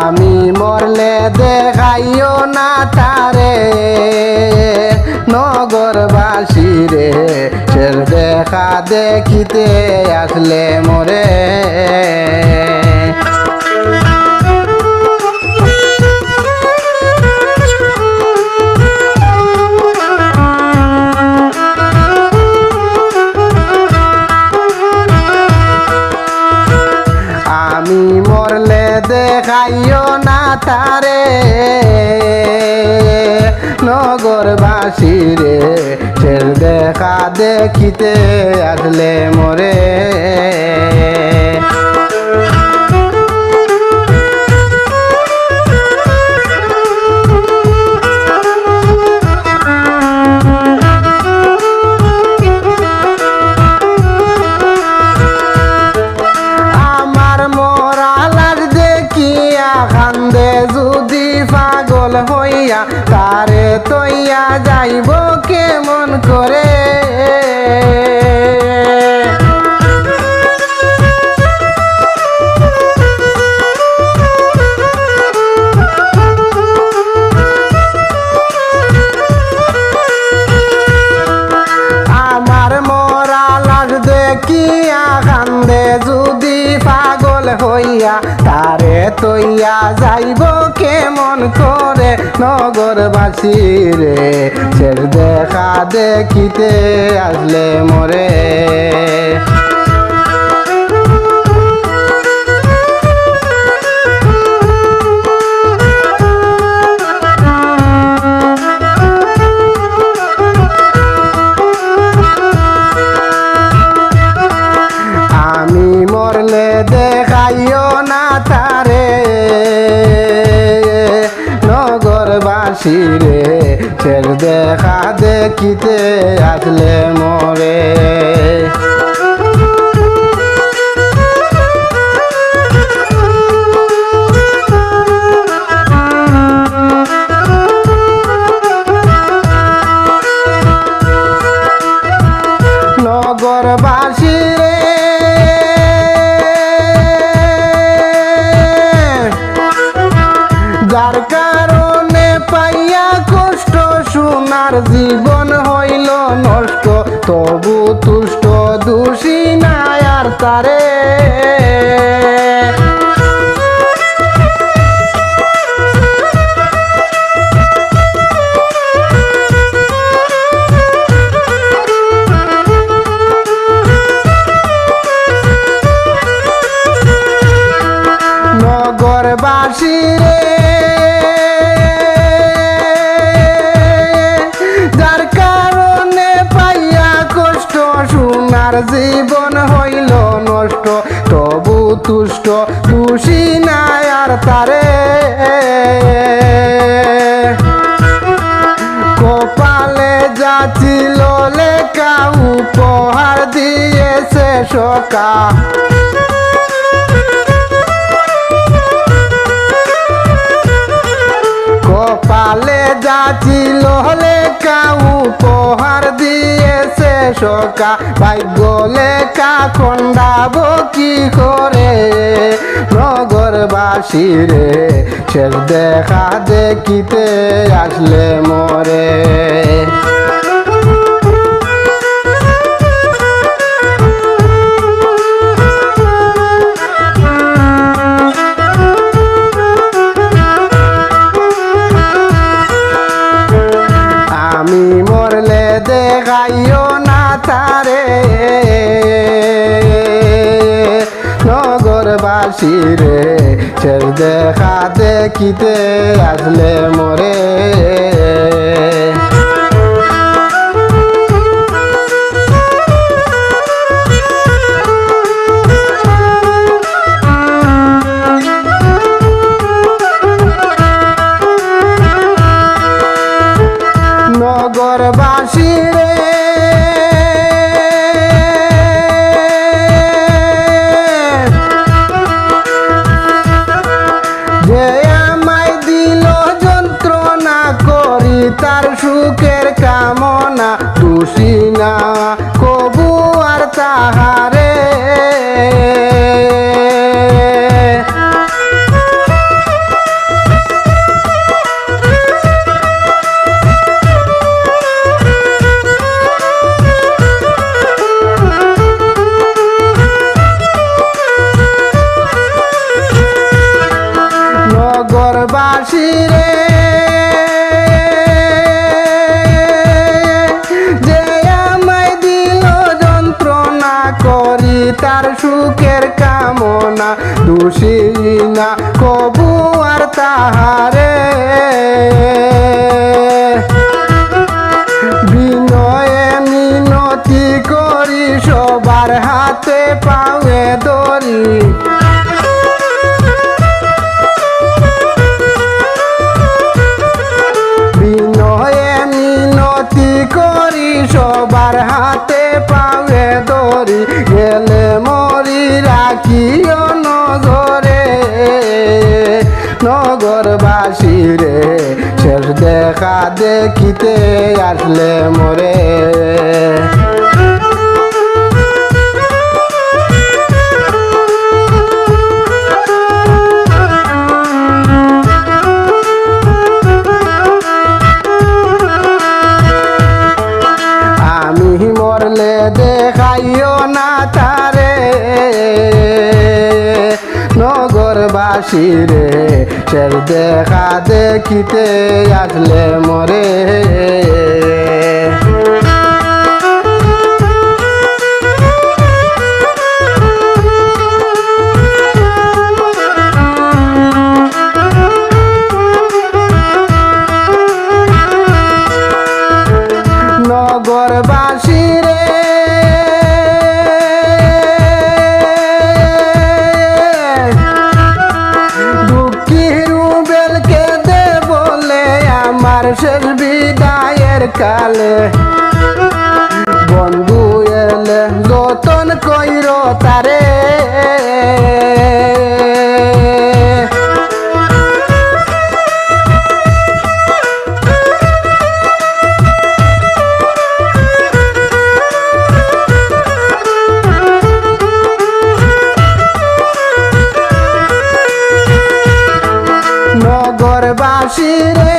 আমি মরলে দেখাইও না তারে নগরবাসী রে, শের দেখা দেখিতে আসলে মোরে। আমি মরলে দেখাইও না তারে নগরবাসী রে, শের দেখা দেখিতে আসলে মোরে। কান্দে যদি পাগল হইয়া তারে তৈয়া যাইব কেমন করে। আমার মরা লাশ দেখিয়া কান্দে যদি পাগল হইয়া তারে তৈয়া যাইব কেমন করে। নগরবাসী রে, শের দেখা দেখিতে আসলে মোরে। আমি মরলে দেখাইও না তারে নগরবাসী রে, শের দেখা দেখিতে আসলে মোরে। নগরবাসী রে, যার কারণে পাইয়া কষ্ট সোনার জীবন হইল নষ্ট, তবু তুষ্ট দোষী নাই আর তারে। নগরবাসী রে, যার কারণে পাইয়া কষ্ট সোনার জীবন হইল নষ্ট, তবু তুষ্ট দোষী নাই আর তারে। কপালে যাচিল লেখা উপহার দিয়েছে সকা, কপালে যাচিল লেখা উপহার দিয়েছে সকা। ভাগ্য লেখা খন্ডাব কি করে। নগরবাসী রে, শের দেখা দেখিতে আসলে মোরে। আমি মরলে দেখাইও না তারে নগরবাসী রে, শের দেখা দেখিতে আসলে মোরে। নগরবাসী রে, যে আমায় দিল যন্ত্রণা করি তার সুখের কামনা, দোষী না কবু আর তাহারে। নগরবাসী রে যে আমায় দিল যন্ত্রণা করি তার সুখের কামনা দোষী না কবু আর তাহারে বিনয়ে মিনতি করি সবার হাতে পায়ে ধরি বিনয়ে মিনতি করি সবার হাতে পায়ে ধরি গেলে মরি রাখিও নজরে নগরবাসী রে শেষ দেখা দেখিতে আসলে মরে আমি মরলে দেখাইও না তারে নগরবাসী রে শেষ দেখা দেখিতে আসলে মরে নগরবাসী রে দুঃখী রুবেলকে দে বলে আমার শেষ বিদায়ের কালে বন্ধু এলে যতন কইর তারে নগরবাসী রে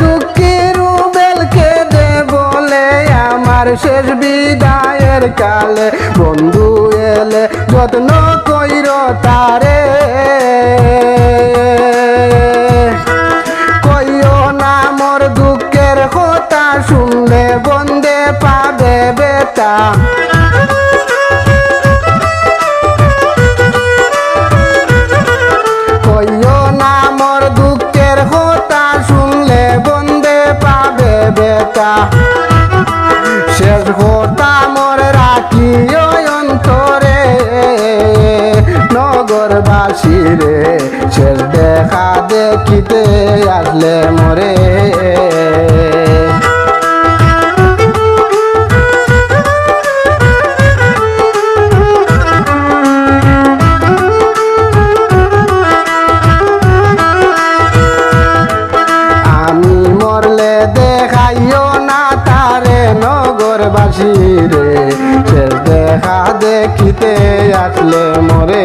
দুঃখী রুবেলকে দে বলে আমার শেষ বিদায়ের কালে বন্ধু এলে যত্ন কইর তারে কইও না মোর দুঃখের কথা শুনলে বন্দে পাবে বেতা কইও না মোর দুঃখের কথা শুনলে বন্দে পাবে বেতা শেষ কথা মোর রাখিও অন্তরে নগরবাসী রে শেষ দেখা দেখিতে আসলে মরে আমি মরলে দেখাইও না তারে নগরবাসী রে শেষ দেখা দেখিতে আসলে মরে